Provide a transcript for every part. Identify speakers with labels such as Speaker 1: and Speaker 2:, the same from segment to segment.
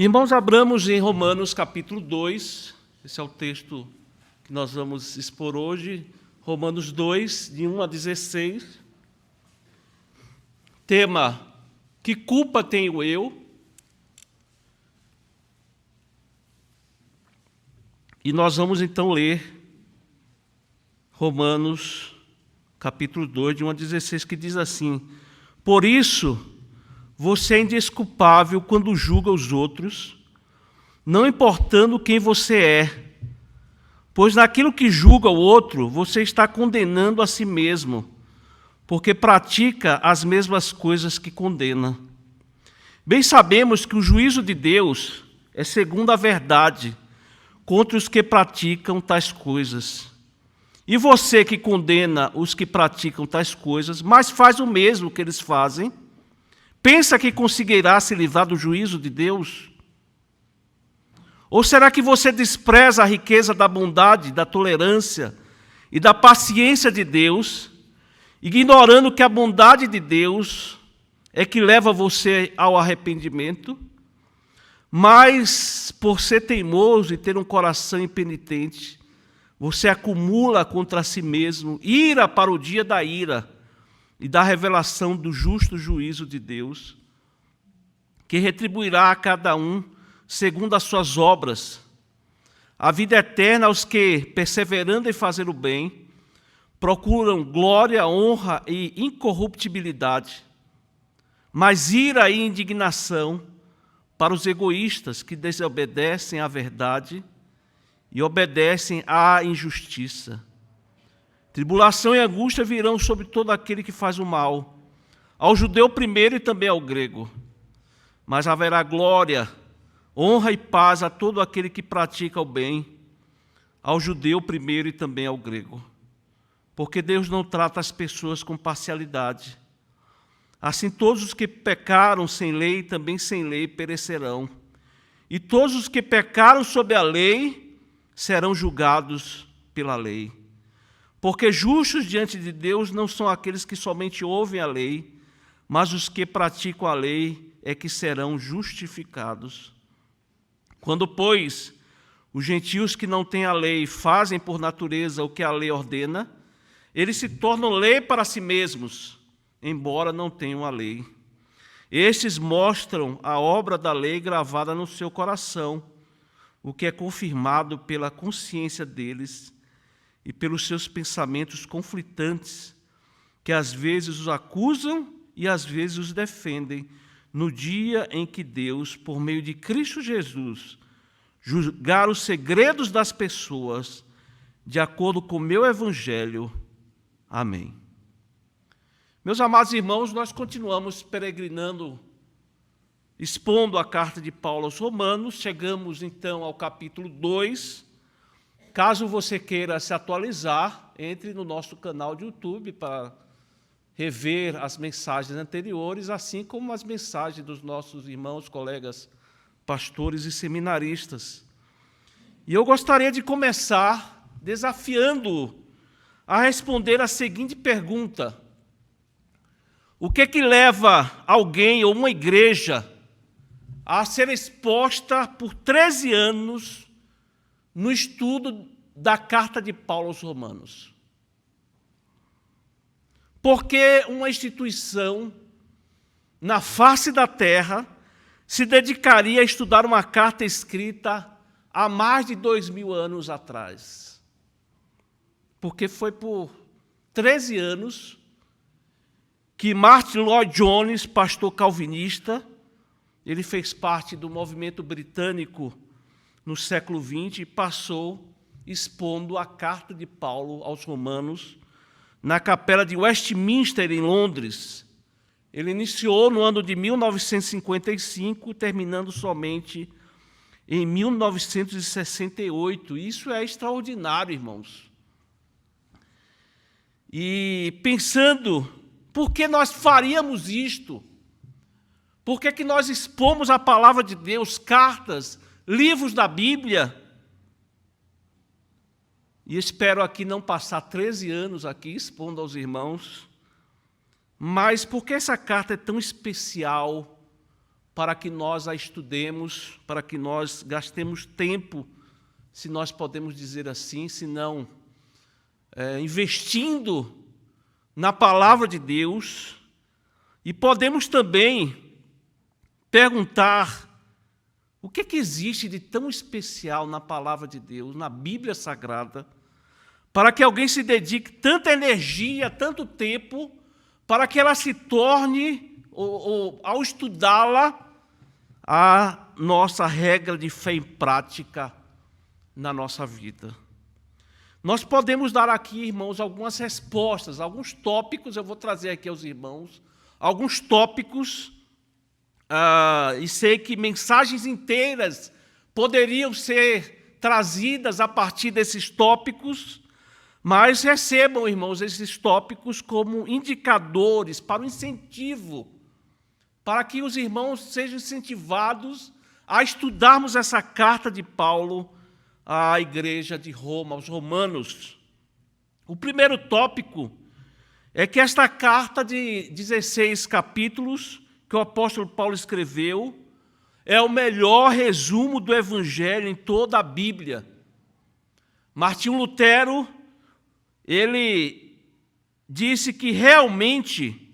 Speaker 1: Irmãos, abramos em Romanos capítulo 2, esse é o texto que nós vamos expor hoje, Romanos 2, de 1 a 16. Tema: que culpa tenho eu? E nós vamos então ler Romanos capítulo 2, de 1 a 16, que diz assim: por isso, você é indesculpável quando julga os outros, não importando quem você é, pois naquilo que julga o outro, você está condenando a si mesmo, porque pratica as mesmas coisas que condena. Bem sabemos que o juízo de Deus é segundo a verdade contra os que praticam tais coisas. E você que condena os que praticam tais coisas, mas faz o mesmo que eles fazem, pensa que conseguirá se livrar do juízo de Deus? Ou será que você despreza a riqueza da bondade, da tolerância e da paciência de Deus, ignorando que a bondade de Deus é que leva você ao arrependimento? Mas, por ser teimoso e ter um coração impenitente, você acumula contra si mesmo ira para o dia da ira e da revelação do justo juízo de Deus, que retribuirá a cada um segundo as suas obras. A vida eterna aos que, perseverando em fazer o bem, procuram glória, honra e incorruptibilidade, mas ira e indignação para os egoístas que desobedecem à verdade e obedecem à injustiça. Tribulação e angústia virão sobre todo aquele que faz o mal, ao judeu primeiro e também ao grego. Mas haverá glória, honra e paz a todo aquele que pratica o bem, ao judeu primeiro e também ao grego. Porque Deus não trata as pessoas com parcialidade. Assim todos os que pecaram sem lei, também sem lei perecerão. E todos os que pecaram sob a lei serão julgados pela lei. Porque justos diante de Deus não são aqueles que somente ouvem a lei, mas os que praticam a lei é que serão justificados. Quando, pois, os gentios que não têm a lei fazem por natureza o que a lei ordena, eles se tornam lei para si mesmos, embora não tenham a lei. Estes mostram a obra da lei gravada no seu coração, o que é confirmado pela consciência deles e pelos seus pensamentos conflitantes, que às vezes os acusam e às vezes os defendem, no dia em que Deus, por meio de Cristo Jesus, julgar os segredos das pessoas, de acordo com o meu evangelho. Amém. Meus amados irmãos, nós continuamos peregrinando, expondo a carta de Paulo aos Romanos. Chegamos então ao capítulo 2. Caso você queira se atualizar, entre no nosso canal de YouTube para rever as mensagens anteriores, assim como as mensagens dos nossos irmãos, colegas, pastores e seminaristas. E eu gostaria de começar desafiando-o a responder a seguinte pergunta: o que é que leva alguém ou uma igreja a ser exposta por 13 anos no estudo da carta de Paulo aos Romanos? Porque uma instituição na face da terra se dedicaria a estudar uma carta escrita há mais de 2000 anos atrás? Porque foi por 13 anos que Martin Lloyd Jones, pastor calvinista, ele fez parte do movimento britânico no século XX e passou expondo a carta de Paulo aos Romanos na capela de Westminster, em Londres. Ele iniciou no ano de 1955, terminando somente em 1968. Isso é extraordinário, irmãos. E pensando, por que nós faríamos isto? Por que nós expomos a palavra de Deus, cartas, livros da Bíblia? E espero aqui não passar 13 anos aqui expondo aos irmãos, mas por que essa carta é tão especial para que nós a estudemos, para que nós gastemos tempo, se nós podemos dizer assim, se não investindo na palavra de Deus. E podemos também perguntar o que existe de tão especial na palavra de Deus, na Bíblia Sagrada, para que alguém se dedique tanta energia, tanto tempo, para que ela se torne, ao estudá-la, a nossa regra de fé em prática na nossa vida. Nós podemos dar aqui, irmãos, algumas respostas, alguns tópicos, eu vou trazer aqui aos irmãos, alguns tópicos, e sei que mensagens inteiras poderiam ser trazidas a partir desses tópicos, mas recebam, irmãos, esses tópicos como indicadores para o incentivo, para que os irmãos sejam incentivados a estudarmos essa carta de Paulo à igreja de Roma, aos romanos. O primeiro tópico é que esta carta de 16 capítulos que o apóstolo Paulo escreveu é o melhor resumo do Evangelho em toda a Bíblia. Martinho Lutero, ele disse que realmente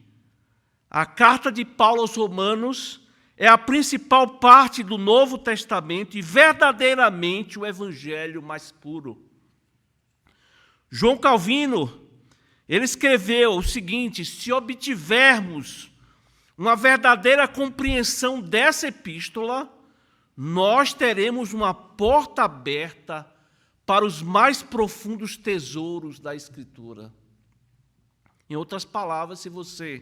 Speaker 1: a carta de Paulo aos Romanos é a principal parte do Novo Testamento e verdadeiramente o Evangelho mais puro. João Calvino, ele escreveu o seguinte: se obtivermos uma verdadeira compreensão dessa epístola, nós teremos uma porta aberta para os mais profundos tesouros da Escritura. Em outras palavras, se você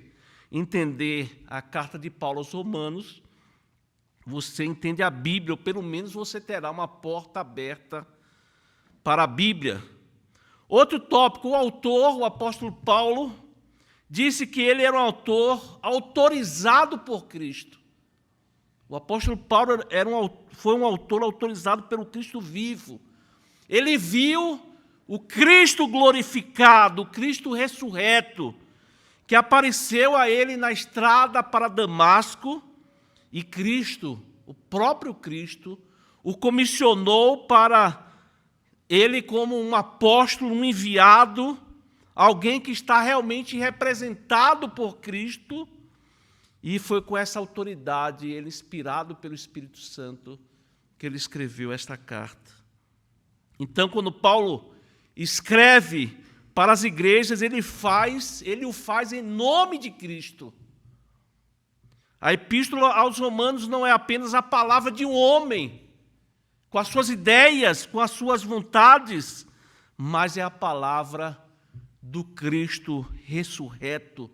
Speaker 1: entender a carta de Paulo aos Romanos, você entende a Bíblia, ou pelo menos você terá uma porta aberta para a Bíblia. Outro tópico, o autor, o apóstolo Paulo, disse que ele era um autor autorizado por Cristo. O apóstolo Paulo foi um autor autorizado pelo Cristo vivo. Ele viu o Cristo glorificado, o Cristo ressurreto, que apareceu a ele na estrada para Damasco, e Cristo, o próprio Cristo, o comissionou para ele como um apóstolo, um enviado, alguém que está realmente representado por Cristo, e foi com essa autoridade, ele inspirado pelo Espírito Santo, que ele escreveu esta carta. Então, quando Paulo escreve para as igrejas, ele o faz em nome de Cristo. A epístola aos Romanos não é apenas a palavra de um homem, com as suas ideias, com as suas vontades, mas é a palavra do Cristo ressurreto,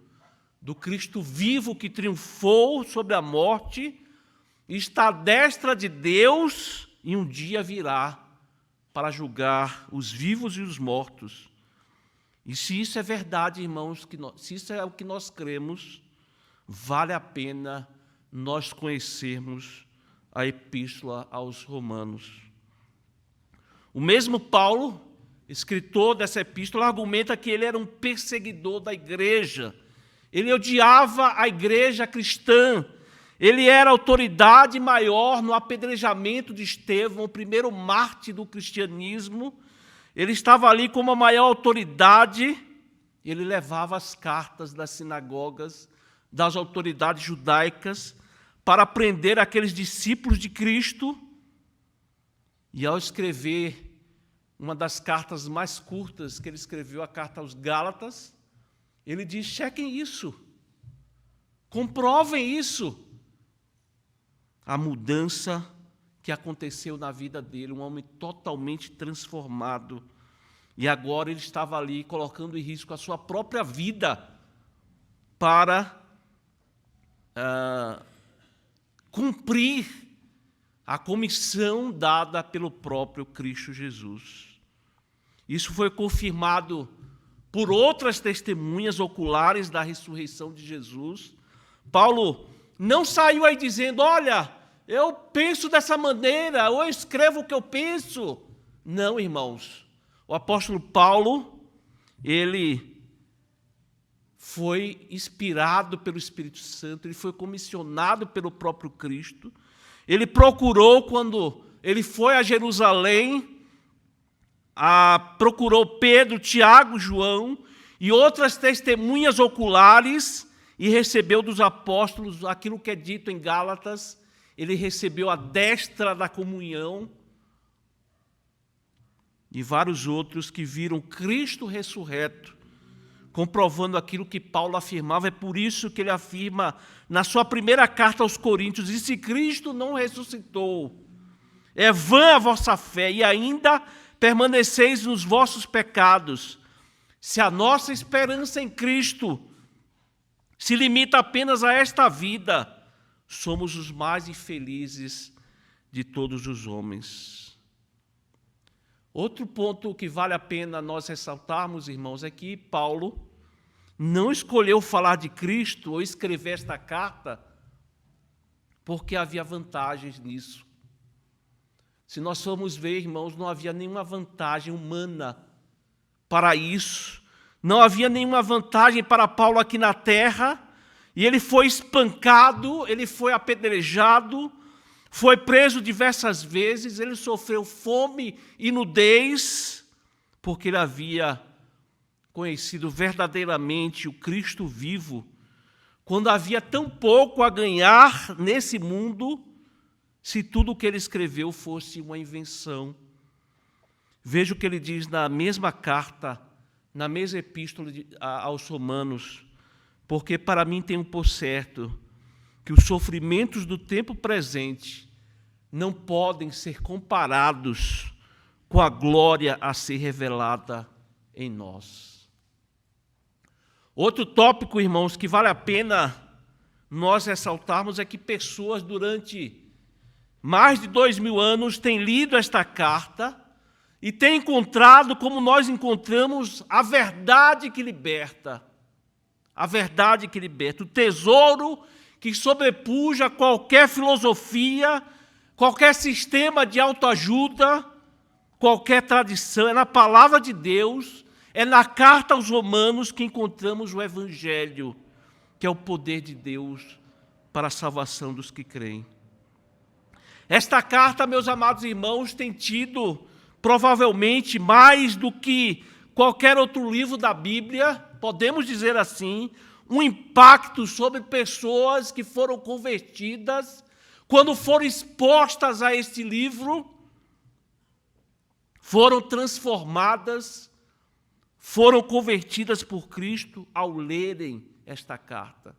Speaker 1: do Cristo vivo que triunfou sobre a morte, está à destra de Deus e um dia virá para julgar os vivos e os mortos. E se isso é verdade, irmãos, se isso é o que nós cremos, vale a pena nós conhecermos a epístola aos Romanos. O mesmo Paulo, escritor dessa epístola, argumenta que ele era um perseguidor da igreja. Ele odiava a igreja cristã. Ele era a autoridade maior no apedrejamento de Estevão, o primeiro mártir do cristianismo. Ele estava ali como a maior autoridade. Ele levava as cartas das sinagogas, das autoridades judaicas, para prender aqueles discípulos de Cristo. E ao escrever uma das cartas mais curtas que ele escreveu, a carta aos Gálatas, ele diz: chequem isso, comprovem isso. A mudança que aconteceu na vida dele, um homem totalmente transformado. E agora ele estava ali colocando em risco a sua própria vida para cumprir a comissão dada pelo próprio Cristo Jesus. Isso foi confirmado por outras testemunhas oculares da ressurreição de Jesus. Paulo não saiu aí dizendo: olha, eu penso dessa maneira, ou eu escrevo o que eu penso. Não, irmãos. O apóstolo Paulo, ele foi inspirado pelo Espírito Santo, ele foi comissionado pelo próprio Cristo. Ele procurou, quando ele foi a Jerusalém, procurou Pedro, Tiago, João e outras testemunhas oculares e recebeu dos apóstolos aquilo que é dito em Gálatas. Ele recebeu a destra da comunhão e vários outros que viram Cristo ressurreto, comprovando aquilo que Paulo afirmava. É por isso que ele afirma na sua primeira carta aos Coríntios: e se Cristo não ressuscitou, é vã a vossa fé, e ainda permaneceis nos vossos pecados. Se a nossa esperança em Cristo se limita apenas a esta vida, somos os mais infelizes de todos os homens. Outro ponto que vale a pena nós ressaltarmos, irmãos, é que Paulo não escolheu falar de Cristo ou escrever esta carta porque havia vantagens nisso. Se nós formos ver, irmãos, não havia nenhuma vantagem humana para isso. Não havia nenhuma vantagem para Paulo aqui na terra. E ele foi espancado, ele foi apedrejado, foi preso diversas vezes, ele sofreu fome e nudez, porque ele havia conhecido verdadeiramente o Cristo vivo, quando havia tão pouco a ganhar nesse mundo, se tudo o que ele escreveu fosse uma invenção. Veja o que ele diz na mesma carta, na mesma epístola aos Romanos: porque para mim tenho por certo que os sofrimentos do tempo presente não podem ser comparados com a glória a ser revelada em nós. Outro tópico, irmãos, que vale a pena nós ressaltarmos é que pessoas durante mais de 2000 anos têm lido esta carta e têm encontrado, como nós encontramos, a verdade que liberta. A verdade que liberta, o tesouro que sobrepuja qualquer filosofia, qualquer sistema de autoajuda, qualquer tradição. É na palavra de Deus, é na carta aos Romanos que encontramos o Evangelho, que é o poder de Deus para a salvação dos que creem. Esta carta, meus amados irmãos, tem tido, provavelmente, mais do que qualquer outro livro da Bíblia, podemos dizer assim, um impacto sobre pessoas que foram convertidas, quando foram expostas a este livro, foram transformadas, foram convertidas por Cristo ao lerem esta carta.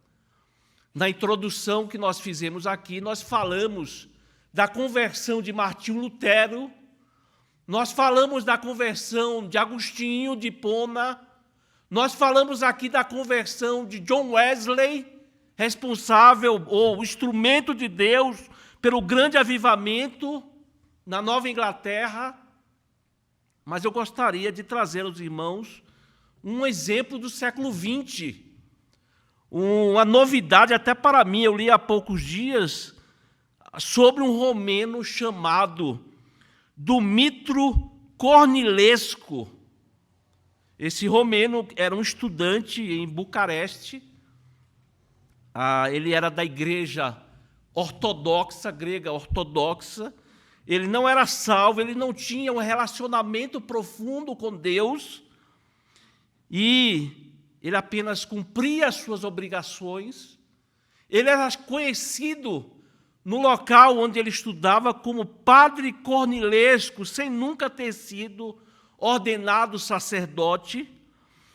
Speaker 1: Na introdução que nós fizemos aqui, nós falamos da conversão de Martinho Lutero, nós falamos da conversão de Agostinho de Hipona, nós falamos aqui da conversão de John Wesley, responsável ou instrumento de Deus pelo grande avivamento na Nova Inglaterra. Mas eu gostaria de trazer aos irmãos um exemplo do século XX, uma novidade até para mim. Eu li há poucos dias sobre um romeno chamado Dumitru Cornilescu. Esse romeno era um estudante em Bucareste. Ele era da igreja ortodoxa, grega ortodoxa. Ele não era salvo, ele não tinha um relacionamento profundo com Deus. E ele apenas cumpria as suas obrigações. Ele era conhecido no local onde ele estudava como Padre Cornilesco, sem nunca ter sido ordenado sacerdote.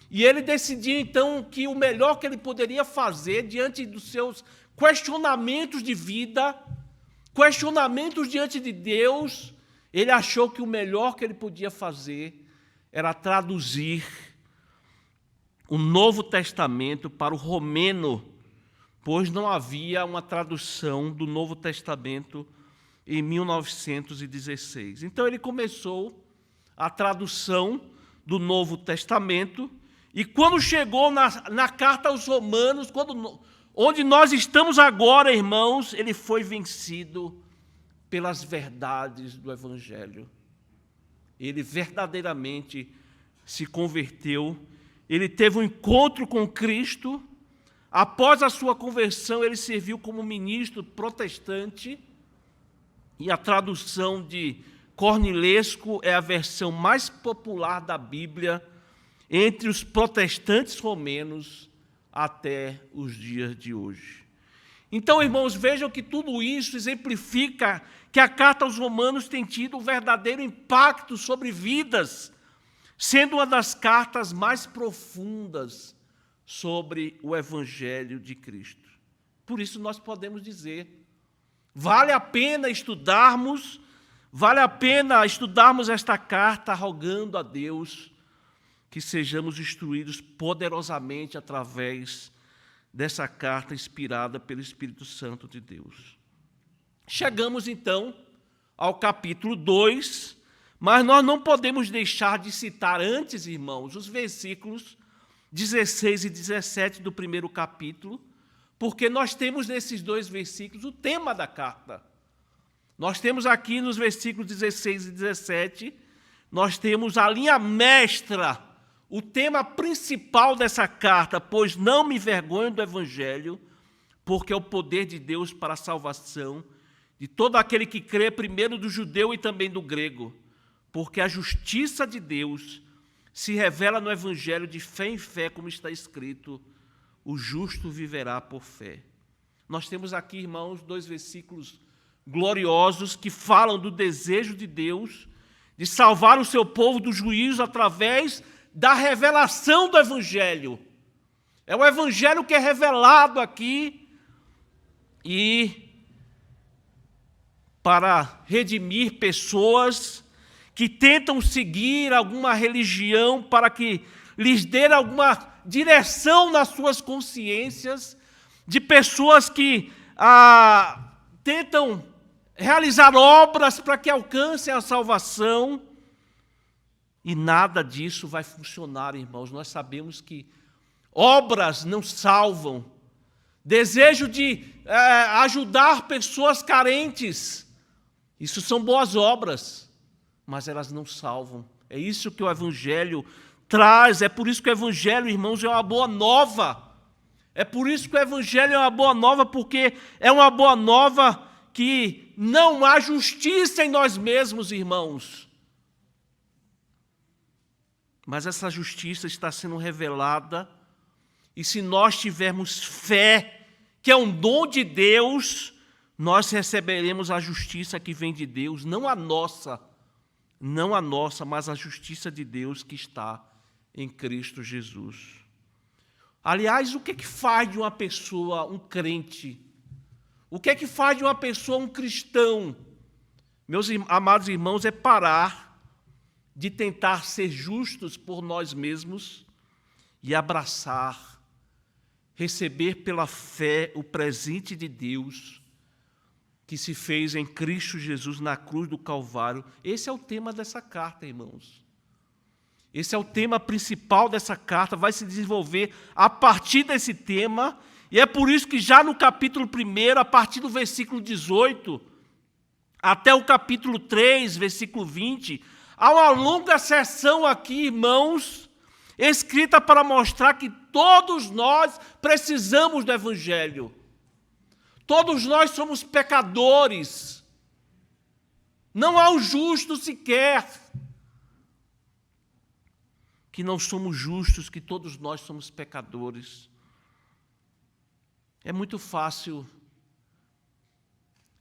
Speaker 1: E ele decidiu, então, que o melhor que ele poderia fazer diante dos seus questionamentos de vida, questionamentos diante de Deus, ele achou que o melhor que ele podia fazer era traduzir o Novo Testamento para o romeno, pois não havia uma tradução do Novo Testamento em 1916. Então ele começou a tradução do Novo Testamento, e quando chegou na carta aos Romanos, onde nós estamos agora, irmãos, ele foi vencido pelas verdades do Evangelho. Ele verdadeiramente se converteu ele teve um encontro com Cristo. Após a sua conversão, ele serviu como ministro protestante, e a tradução de Cornilesco é a versão mais popular da Bíblia entre os protestantes romanos até os dias de hoje. Então, irmãos, vejam que tudo isso exemplifica que a carta aos Romanos tem tido um verdadeiro impacto sobre vidas, sendo uma das cartas mais profundas sobre o Evangelho de Cristo. Por isso nós podemos dizer, vale a pena estudarmos esta carta, rogando a Deus que sejamos instruídos poderosamente através dessa carta inspirada pelo Espírito Santo de Deus. Chegamos, então, ao capítulo 2, mas nós não podemos deixar de citar antes, irmãos, os versículos 16 e 17 do primeiro capítulo, porque nós temos nesses dois versículos o tema da carta. Nós temos aqui nos versículos 16 e 17, nós temos a linha mestra, o tema principal dessa carta: pois não me envergonho do Evangelho, porque é o poder de Deus para a salvação de todo aquele que crê, primeiro do judeu e também do grego, porque a justiça de Deus se revela no Evangelho de fé em fé, como está escrito, o justo viverá por fé. Nós temos aqui, irmãos, dois versículos gloriosos que falam do desejo de Deus de salvar o seu povo do juízo através da revelação do Evangelho. É o Evangelho que é revelado aqui, e para redimir pessoas que tentam seguir alguma religião para que lhes dê alguma direção nas suas consciências, de pessoas que tentam realizar obras para que alcancem a salvação, e nada disso vai funcionar, irmãos. Nós sabemos que obras não salvam. Desejo de ajudar pessoas carentes, isso são boas obras, mas elas não salvam. É isso que o Evangelho traz, é por isso que o Evangelho, irmãos, é uma boa nova. É por isso que o Evangelho é uma boa nova, porque é uma boa nova que não há justiça em nós mesmos, irmãos. Mas essa justiça está sendo revelada, e se nós tivermos fé, que é um dom de Deus, nós receberemos a justiça que vem de Deus, não a nossa, mas a justiça de Deus que está em Cristo Jesus. Aliás, o que faz de uma pessoa um crente? O que faz de uma pessoa um cristão? Meus amados irmãos, é parar de tentar ser justos por nós mesmos e abraçar, receber pela fé o presente de Deus que se fez em Cristo Jesus na cruz do Calvário. Esse é o tema dessa carta, irmãos. Esse é o tema principal dessa carta, vai se desenvolver a partir desse tema, e é por isso que já no capítulo 1, a partir do versículo 18, até o capítulo 3, versículo 20, há uma longa seção aqui, irmãos, escrita para mostrar que todos nós precisamos do Evangelho. Todos nós somos pecadores. Não há um justo sequer. Que não somos justos, que todos nós somos pecadores. É muito fácil,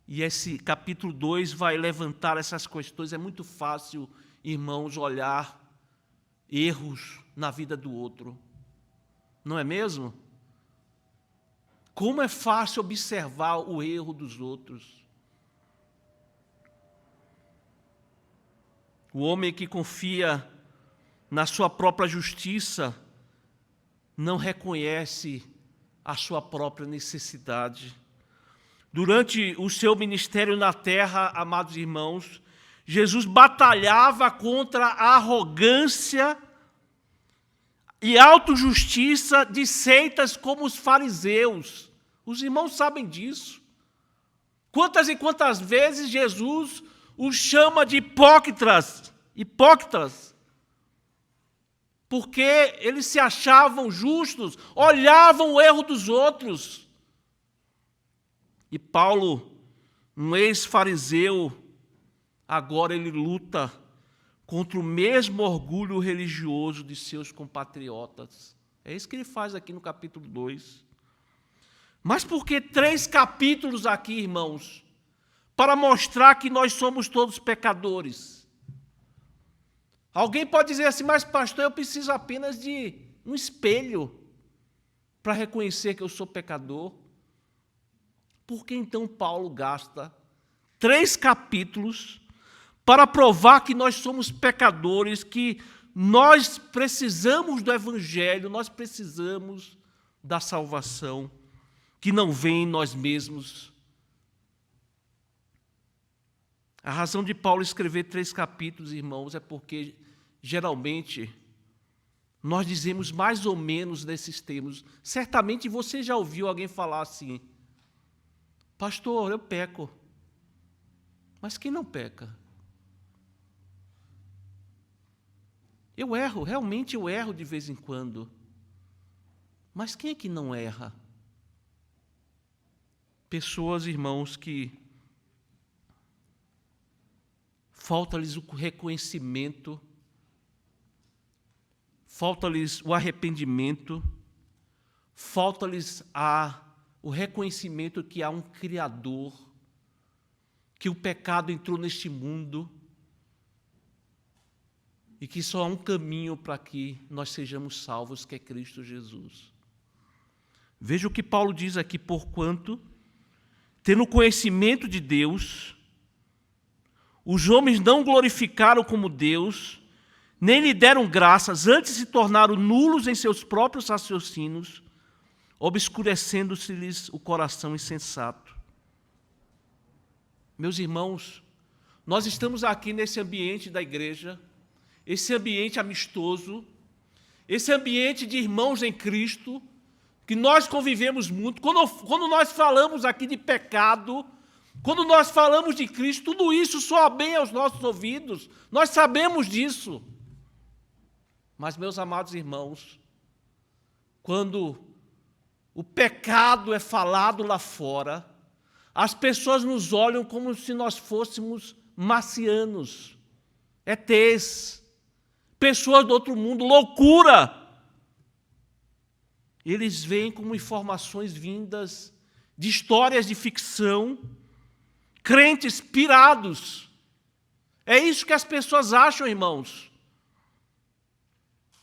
Speaker 1: e esse capítulo 2 vai levantar essas questões, é muito fácil, irmãos, olhar erros na vida do outro. Não é mesmo? Como é fácil observar o erro dos outros. O homem que confia na sua própria justiça não reconhece a sua própria necessidade. Durante o seu ministério na terra, amados irmãos, Jesus batalhava contra a arrogância e autojustiça de seitas como os fariseus. Os irmãos sabem disso. Quantas e quantas vezes Jesus os chama de hipócritas. porque eles se achavam justos, olhavam o erro dos outros. E Paulo, um ex-fariseu, agora ele luta contra o mesmo orgulho religioso de seus compatriotas. É isso que ele faz aqui no capítulo 2. Mas por que 3 capítulos aqui, irmãos? Para mostrar que nós somos todos pecadores. Alguém pode dizer assim, mas pastor, eu preciso apenas de um espelho para reconhecer que eu sou pecador. Por que então Paulo gasta 3 capítulos para provar que nós somos pecadores, que nós precisamos do Evangelho, nós precisamos da salvação, que não vem em nós mesmos? A razão de Paulo escrever 3 capítulos, irmãos, é porque, geralmente, nós dizemos mais ou menos nesses termos. Certamente você já ouviu alguém falar assim, pastor, eu peco. Mas quem não peca? Eu erro, realmente eu erro de vez em quando. Mas quem é que não erra? Pessoas, irmãos, que falta-lhes o reconhecimento, falta-lhes o arrependimento, falta-lhes o reconhecimento que há um Criador, que o pecado entrou neste mundo e que só há um caminho para que nós sejamos salvos, que é Cristo Jesus. Veja o que Paulo diz aqui, porquanto, tendo conhecimento de Deus, os homens não glorificaram como Deus, nem lhe deram graças, antes se tornaram nulos em seus próprios raciocínios, obscurecendo-se-lhes o coração insensato. Meus irmãos, nós estamos aqui nesse ambiente da igreja, esse ambiente amistoso, esse ambiente de irmãos em Cristo, que nós convivemos muito. Quando nós falamos aqui de pecado, quando nós falamos de Cristo, tudo isso soa bem aos nossos ouvidos, nós sabemos disso. Mas, meus amados irmãos, quando o pecado é falado lá fora, as pessoas nos olham como se nós fôssemos marcianos, ETs, pessoas do outro mundo, loucura. Eles veem como informações vindas de histórias de ficção, crentes pirados. É isso que as pessoas acham, irmãos.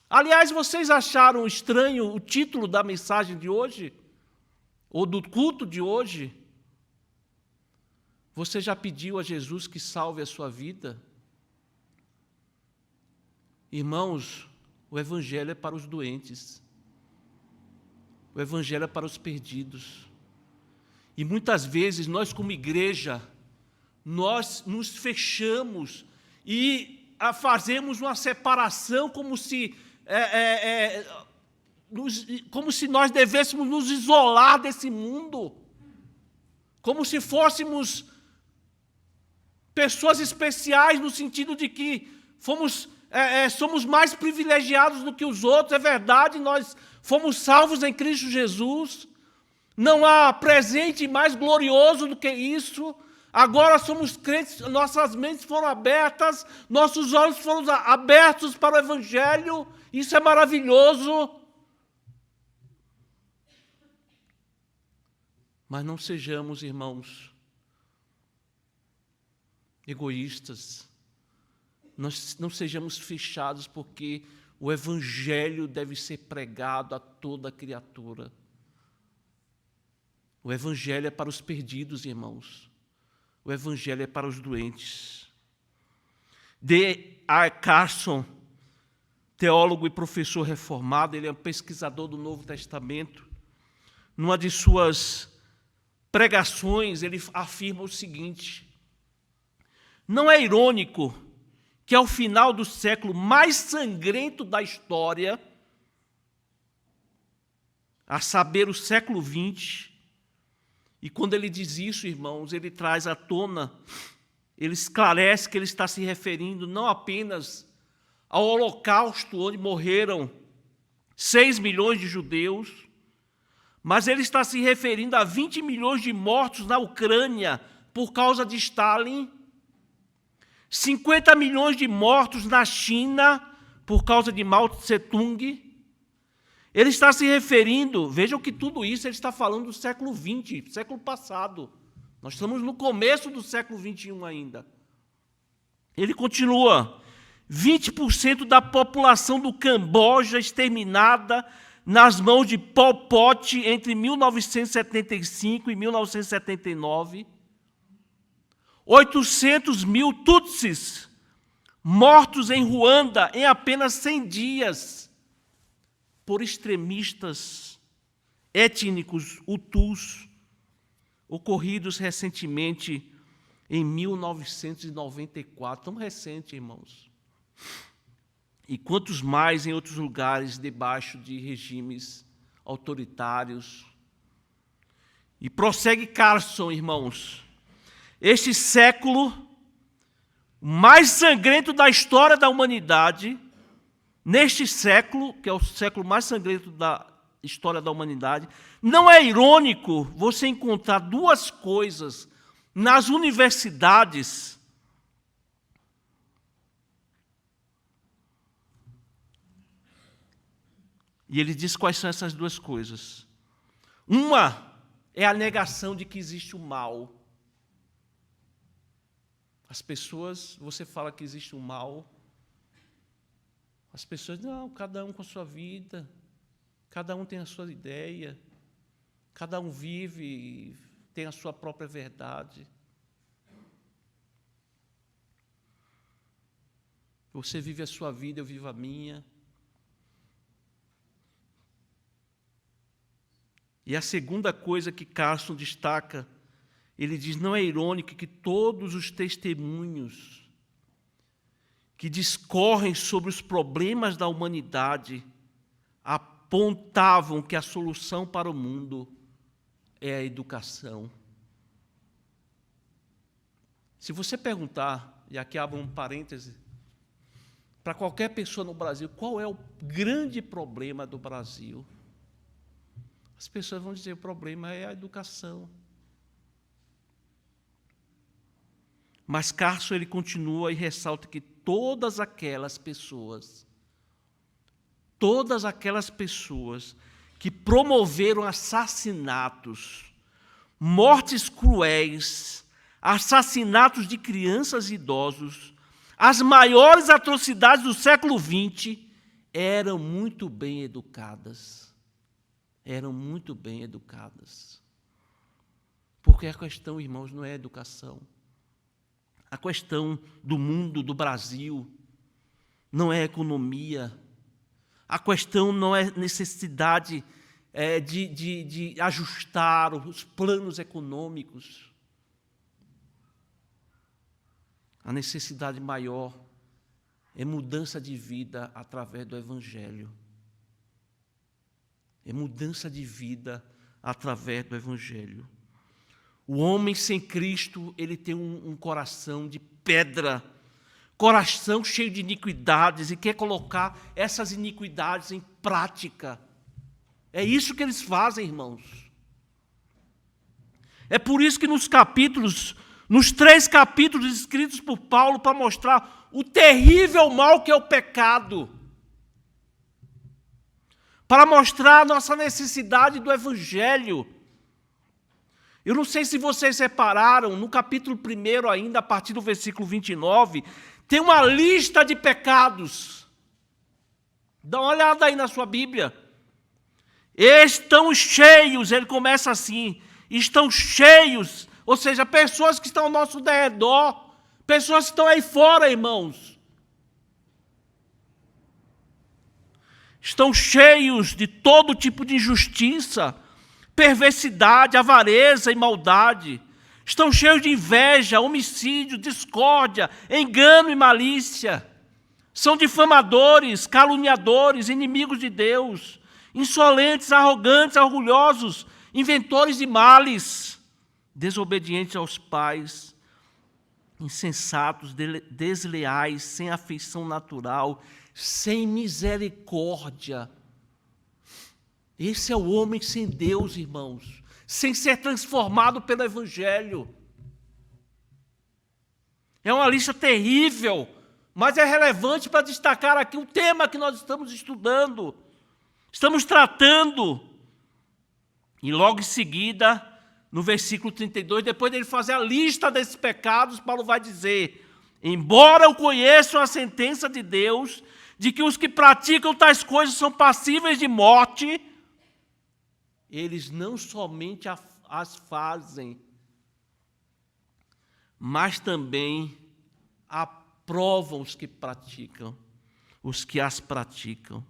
Speaker 1: Aliás, vocês acharam estranho o título da mensagem de hoje? Ou do culto de hoje? Você já pediu a Jesus que salve a sua vida? Irmãos, o Evangelho é para os doentes. O Evangelho é para os perdidos. E muitas vezes nós, como igreja, nós nos fechamos e fazemos uma separação como se nós devêssemos nos isolar desse mundo, como se fôssemos pessoas especiais, no sentido de que somos mais privilegiados do que os outros. É verdade, nós fomos salvos em Cristo Jesus, não há presente mais glorioso do que isso. Agora somos crentes, nossas mentes foram abertas, nossos olhos foram abertos para o Evangelho, isso é maravilhoso. Mas não sejamos, irmãos, egoístas, não sejamos fechados, porque o Evangelho deve ser pregado a toda criatura. O Evangelho é para os perdidos, irmãos. O Evangelho é para os doentes. D.A. Carson, teólogo e professor reformado, ele é um pesquisador do Novo Testamento. Numa de suas pregações, ele afirma o seguinte: não é irônico que ao final do século mais sangrento da história, a saber, o século XX, e quando ele diz isso, irmãos, ele traz à tona, ele esclarece que ele está se referindo não apenas ao Holocausto, onde morreram 6 milhões de judeus, mas ele está se referindo a 20 milhões de mortos na Ucrânia por causa de Stalin, 50 milhões de mortos na China por causa de Mao Tse-tung. Ele está se referindo, vejam que tudo isso ele está falando do século XX, século passado. Nós estamos no começo do século XXI ainda. Ele continua, 20% da população do Camboja exterminada nas mãos de Pol Pot entre 1975 e 1979. 800 mil Tutsis mortos em Ruanda em apenas 100 dias por extremistas étnicos hutus, ocorridos recentemente em 1994. Tão recente, irmãos. E quantos mais em outros lugares debaixo de regimes autoritários. E prossegue Carson, irmãos. Este século mais sangrento da história da humanidade, neste século, que é o século mais sangrento da história da humanidade, não é irônico você encontrar duas coisas nas universidades e ele diz quais são essas duas coisas. Uma é a negação de que existe o mal. As pessoas, você fala que existe um mal, as pessoas, não, cada um com a sua vida, cada um tem a sua ideia, cada um vive, tem a sua própria verdade. Você vive a sua vida, eu vivo a minha. E a segunda coisa que Carson destaca, ele diz, não é irônico que todos os testemunhos que discorrem sobre os problemas da humanidade apontavam que a solução para o mundo é a educação. Se você perguntar, e aqui abro um parêntese, para qualquer pessoa no Brasil, qual é o grande problema do Brasil? As pessoas vão dizer, o problema é a educação. Mas Carson, ele continua e ressalta que todas aquelas pessoas que promoveram assassinatos, mortes cruéis, assassinatos de crianças e idosos, as maiores atrocidades do século XX, eram muito bem educadas. Eram muito bem educadas. Porque a questão, irmãos, não é educação. A questão do mundo, do Brasil, não é economia. A questão não é necessidade de ajustar os planos econômicos. A necessidade maior é mudança de vida através do Evangelho. É mudança de vida através do Evangelho. O homem sem Cristo, ele tem um coração de pedra, coração cheio de iniquidades, e quer colocar essas iniquidades em prática. É isso que eles fazem, irmãos. É por isso que nos 3 capítulos escritos por Paulo, para mostrar o terrível mal que é o pecado, para mostrar a nossa necessidade do Evangelho. Eu não sei se vocês repararam, no capítulo 1 ainda, a partir do versículo 29, tem uma lista de pecados. Dá uma olhada aí na sua Bíblia. Estão cheios, ele começa assim, estão cheios, ou seja, pessoas que estão ao nosso derredor, pessoas que estão aí fora, irmãos. Estão cheios de todo tipo de injustiça, perversidade, avareza e maldade. Estão cheios de inveja, homicídio, discórdia, engano e malícia. São difamadores, caluniadores, inimigos de Deus, insolentes, arrogantes, orgulhosos, inventores de males, desobedientes aos pais, insensatos, desleais, sem afeição natural, sem misericórdia. Esse é o homem sem Deus, irmãos, sem ser transformado pelo Evangelho. É uma lista terrível, mas é relevante para destacar aqui o tema que nós estamos estudando, estamos tratando. E logo em seguida, no versículo 32, depois dele fazer a lista desses pecados, Paulo vai dizer: embora eu conheça a sentença de Deus, de que os que praticam tais coisas são passíveis de morte, eles não somente as fazem, mas também aprovam os que praticam, os que as praticam.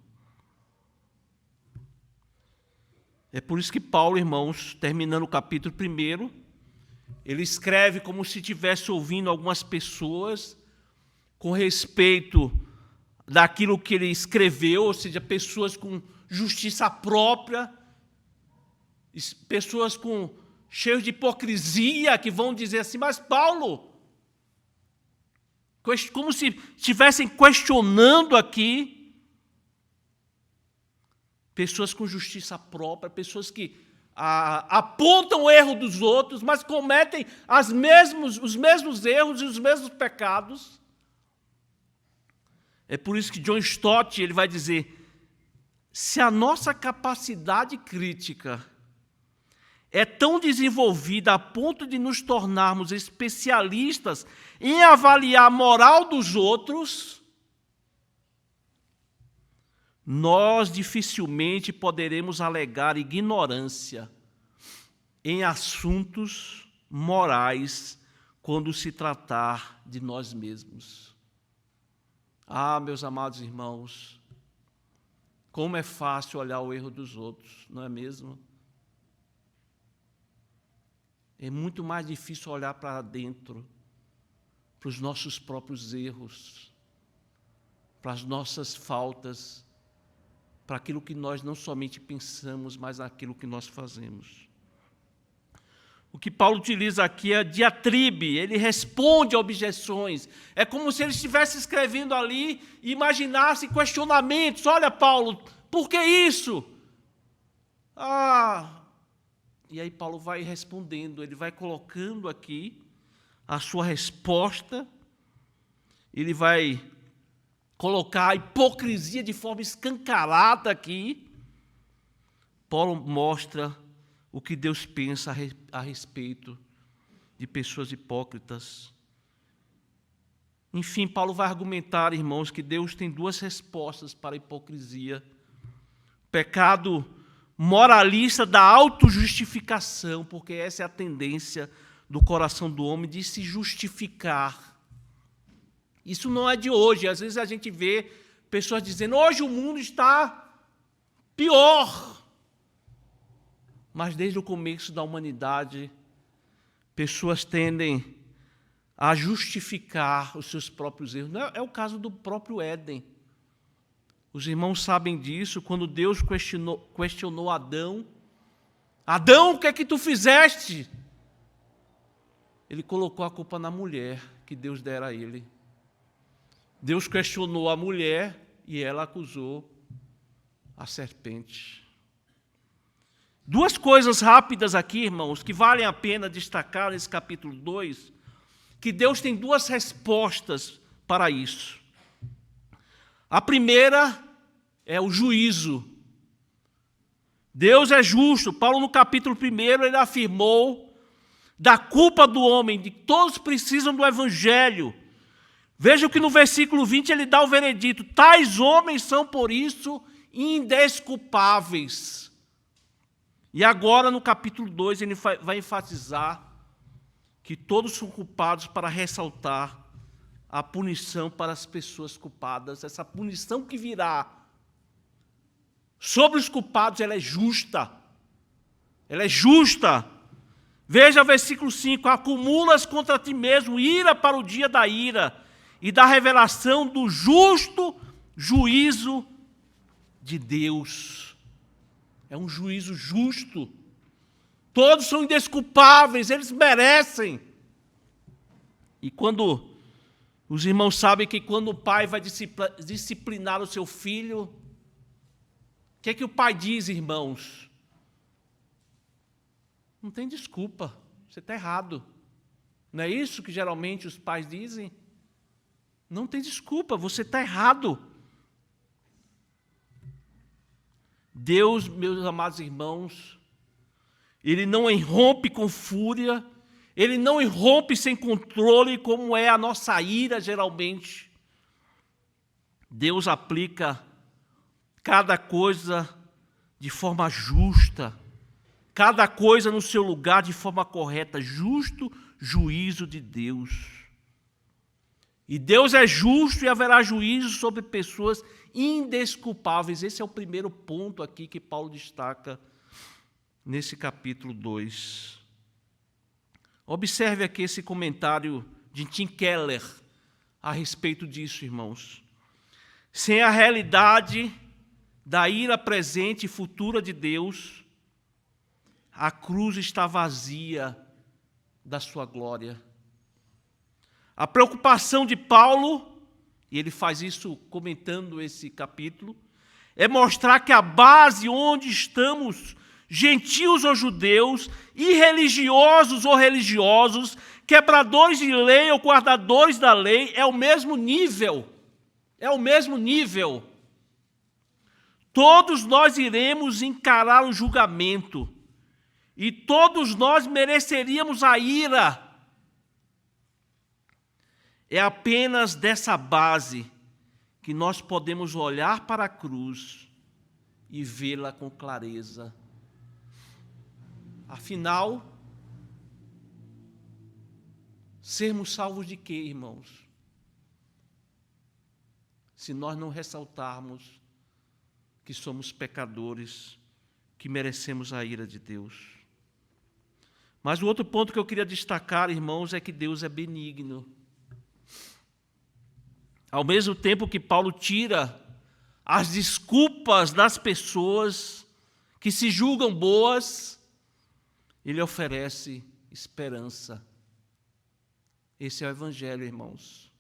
Speaker 1: É por isso que Paulo, irmãos, terminando o capítulo 1, ele escreve como se estivesse ouvindo algumas pessoas com respeito daquilo que ele escreveu, ou seja, pessoas com justiça própria, pessoas cheias de hipocrisia, que vão dizer assim: mas Paulo, como se estivessem questionando aqui, pessoas com justiça própria, pessoas que apontam o erro dos outros, mas cometem os mesmos erros e os mesmos pecados. É por isso que John Stott ele vai dizer: se a nossa capacidade crítica é tão desenvolvida a ponto de nos tornarmos especialistas em avaliar a moral dos outros, nós dificilmente poderemos alegar ignorância em assuntos morais quando se tratar de nós mesmos. Ah, meus amados irmãos, como é fácil olhar o erro dos outros, não é mesmo? É muito mais difícil olhar para dentro, para os nossos próprios erros, para as nossas faltas, para aquilo que nós não somente pensamos, mas aquilo que nós fazemos. O que Paulo utiliza aqui é diatribe, ele responde a objeções. É como se ele estivesse escrevendo ali e imaginasse questionamentos. Olha, Paulo, por que isso? E aí Paulo vai respondendo, ele vai colocando aqui a sua resposta, ele vai colocar a hipocrisia de forma escancarada aqui. Paulo mostra o que Deus pensa a respeito de pessoas hipócritas. Enfim, Paulo vai argumentar, irmãos, que Deus tem duas respostas para a hipocrisia: pecado moralista da autojustificação, porque essa é a tendência do coração do homem de se justificar. Isso não é de hoje. Às vezes a gente vê pessoas dizendo: hoje o mundo está pior. Mas desde o começo da humanidade, pessoas tendem a justificar os seus próprios erros. Não é o caso do próprio Éden. Os irmãos sabem disso, quando Deus questionou Adão. Adão, o que é que tu fizeste? Ele colocou a culpa na mulher que Deus dera a ele. Deus questionou a mulher e ela acusou a serpente. Duas coisas rápidas aqui, irmãos, que valem a pena destacar nesse capítulo 2, que Deus tem duas respostas para isso. A primeira é o juízo. Deus é justo. Paulo, no capítulo 1, ele afirmou da culpa do homem, de que todos precisam do Evangelho. Veja que no versículo 20 ele dá o veredito: tais homens são, por isso, indesculpáveis. E agora, no capítulo 2, ele vai enfatizar que todos são culpados, para ressaltar a punição para as pessoas culpadas. Essa punição que virá sobre os culpados, ela é justa. Ela é justa. Veja o versículo 5: acumulas contra ti mesmo ira para o dia da ira e da revelação do justo juízo de Deus. É um juízo justo. Todos são indesculpáveis, eles merecem. E quando os irmãos sabem que quando o pai vai disciplinar o seu filho, o que é que o pai diz, irmãos? Não tem desculpa, você está errado. Não é isso que geralmente os pais dizem? Não tem desculpa, você está errado. Deus, meus amados irmãos, Ele não irrompe com fúria, Ele não irrompe sem controle, como é a nossa ira geralmente. Deus aplica cada coisa de forma justa, cada coisa no seu lugar de forma correta, justo juízo de Deus. E Deus é justo e haverá juízo sobre pessoas indesculpáveis. Esse é o primeiro ponto aqui que Paulo destaca nesse capítulo 2. Observe aqui esse comentário de Tim Keller a respeito disso, irmãos. Sem a realidade da ira presente e futura de Deus, a cruz está vazia da sua glória. A preocupação de Paulo, e ele faz isso comentando esse capítulo, é mostrar que a base onde estamos, gentios ou judeus, irreligiosos ou religiosos, quebradores de lei ou guardadores da lei, é o mesmo nível. É o mesmo nível. Todos nós iremos encarar o julgamento. E todos nós mereceríamos a ira. É apenas dessa base que nós podemos olhar para a cruz e vê-la com clareza. Afinal, sermos salvos de quê, irmãos? Se nós não ressaltarmos que somos pecadores, que merecemos a ira de Deus. Mas o outro ponto que eu queria destacar, irmãos, é que Deus é benigno. Ao mesmo tempo que Paulo tira as desculpas das pessoas que se julgam boas, ele oferece esperança. Esse é o Evangelho, irmãos.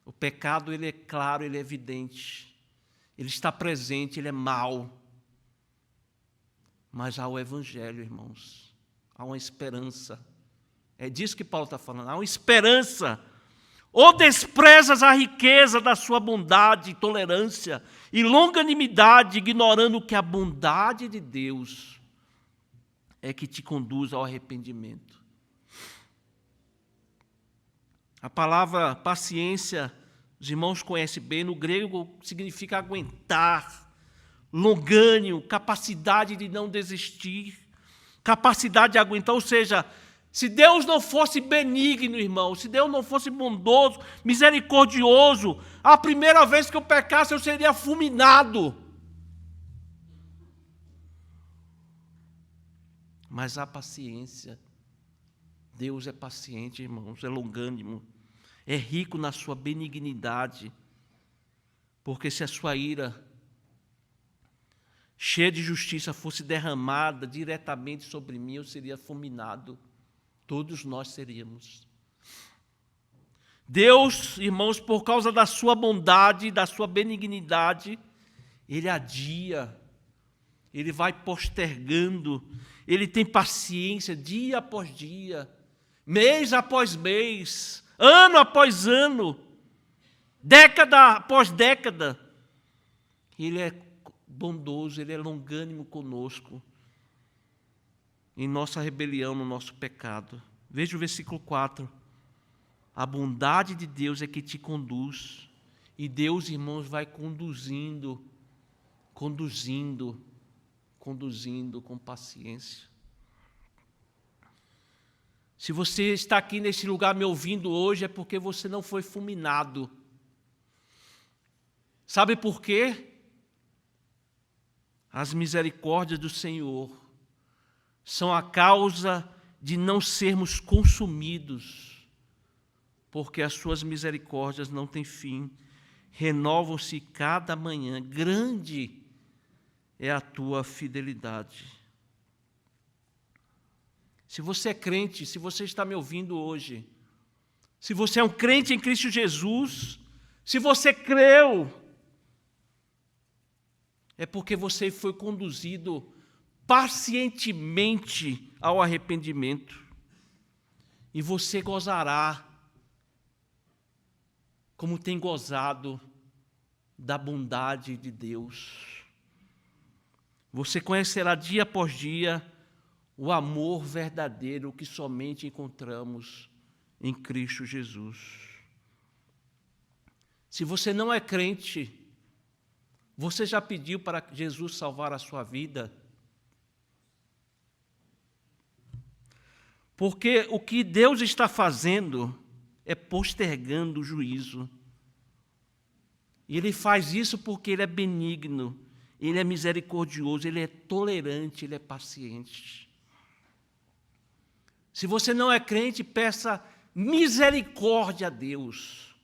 Speaker 1: O pecado, ele é claro, ele é evidente. Ele está presente, ele é mau. Mas há o Evangelho, irmãos. Há uma esperança. É disso que Paulo está falando. Há uma esperança. Ou desprezas a riqueza da sua bondade, tolerância e longanimidade, ignorando que a bondade de Deus é que te conduz ao arrependimento. A palavra paciência, os irmãos conhecem bem, no grego significa aguentar, longânimo, capacidade de não desistir, capacidade de aguentar, ou seja, se Deus não fosse benigno, irmão, se Deus não fosse bondoso, misericordioso, a primeira vez que eu pecasse eu seria fulminado. Mas há paciência. Deus é paciente, irmãos, é longânimo, é rico na sua benignidade, porque se a sua ira cheia de justiça fosse derramada diretamente sobre mim, eu seria fulminado. Todos nós seríamos. Deus, irmãos, por causa da sua bondade, da sua benignidade, Ele adia, Ele vai postergando, Ele tem paciência dia após dia, mês após mês, ano após ano, década após década. Ele é bondoso, Ele é longânimo conosco, em nossa rebelião, no nosso pecado. Veja o versículo 4. A bondade de Deus é que te conduz. E Deus, irmãos, vai conduzindo com paciência. Se você está aqui nesse lugar me ouvindo hoje, é porque você não foi fulminado. Sabe por quê? As misericórdias do Senhor são a causa de não sermos consumidos, porque as suas misericórdias não têm fim, renovam-se cada manhã. Grande é a tua fidelidade. Se você é crente, se você está me ouvindo hoje, se você é um crente em Cristo Jesus, se você creu, é porque você foi conduzido pacientemente ao arrependimento. E você gozará, como tem gozado, da bondade de Deus. Você conhecerá dia após dia o amor verdadeiro que somente encontramos em Cristo Jesus. Se você não é crente, você já pediu para Jesus salvar a sua vida? Porque o que Deus está fazendo é postergando o juízo. E Ele faz isso porque Ele é benigno, Ele é misericordioso, Ele é tolerante, Ele é paciente. Se você não é crente, peça misericórdia a Deus.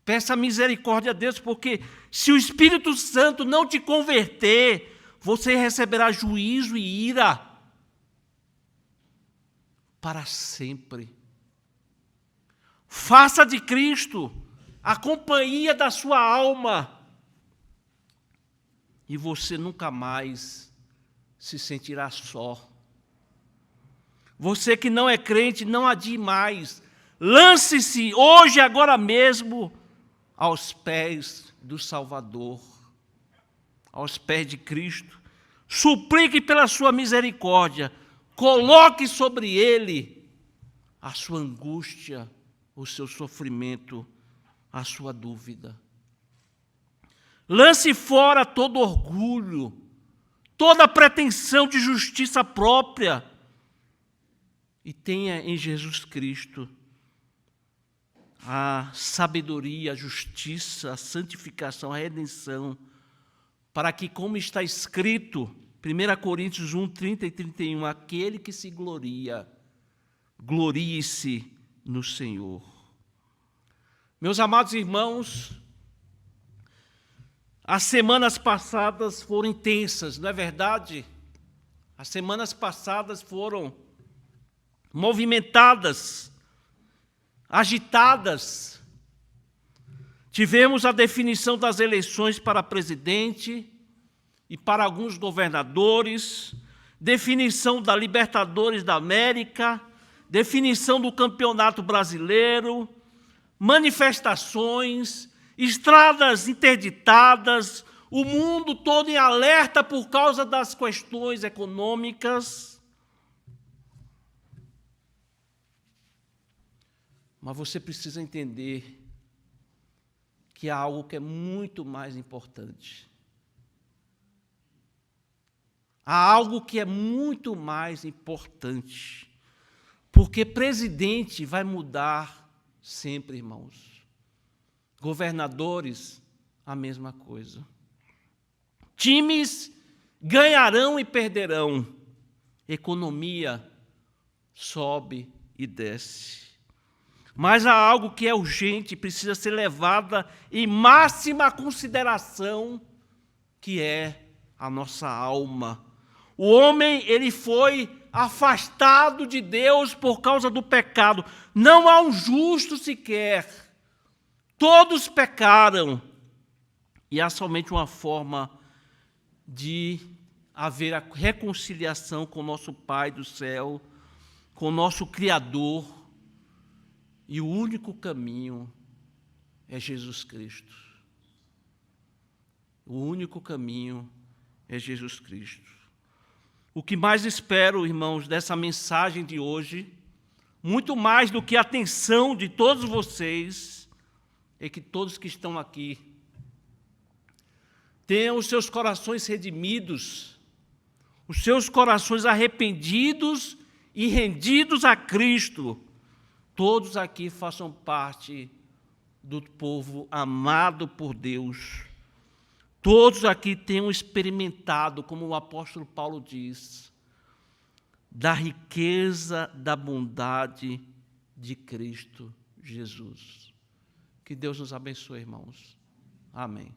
Speaker 1: Peça misericórdia a Deus, porque se o Espírito Santo não te converter, você receberá juízo e ira para sempre. Faça de Cristo a companhia da sua alma, e você nunca mais se sentirá só. Você que não é crente, não adie mais. Lance-se hoje, agora mesmo, aos pés do Salvador, aos pés de Cristo. Suplique pela sua misericórdia. Coloque sobre Ele a sua angústia, o seu sofrimento, a sua dúvida. Lance fora todo orgulho, toda pretensão de justiça própria, e tenha em Jesus Cristo a sabedoria, a justiça, a santificação, a redenção, para que, como está escrito, 1 Coríntios 1, 30 e 31, aquele que se gloria, glorie-se no Senhor. Meus amados irmãos, as semanas passadas foram intensas, não é verdade? As semanas passadas foram movimentadas, agitadas. Tivemos a definição das eleições para presidente e para alguns governadores, definição da Libertadores da América, definição do Campeonato Brasileiro, manifestações, estradas interditadas, o mundo todo em alerta por causa das questões econômicas. Mas você precisa entender que há algo que é muito mais importante. Há algo que é muito mais importante. Porque presidente vai mudar sempre, irmãos. Governadores, a mesma coisa. Times ganharão e perderão. Economia sobe e desce. Mas há algo que é urgente, precisa ser levada em máxima consideração, que é a nossa alma. O homem, ele foi afastado de Deus por causa do pecado. Não há um justo sequer. Todos pecaram. E há somente uma forma de haver a reconciliação com o nosso Pai do céu, com o nosso Criador. E o único caminho é Jesus Cristo. O único caminho é Jesus Cristo. O que mais espero, irmãos, dessa mensagem de hoje, muito mais do que a atenção de todos vocês, é que todos que estão aqui tenham os seus corações redimidos, os seus corações arrependidos e rendidos a Cristo. Todos aqui façam parte do povo amado por Deus. Todos aqui tenham experimentado, como o apóstolo Paulo diz, da riqueza da bondade de Cristo Jesus. Que Deus nos abençoe, irmãos. Amém.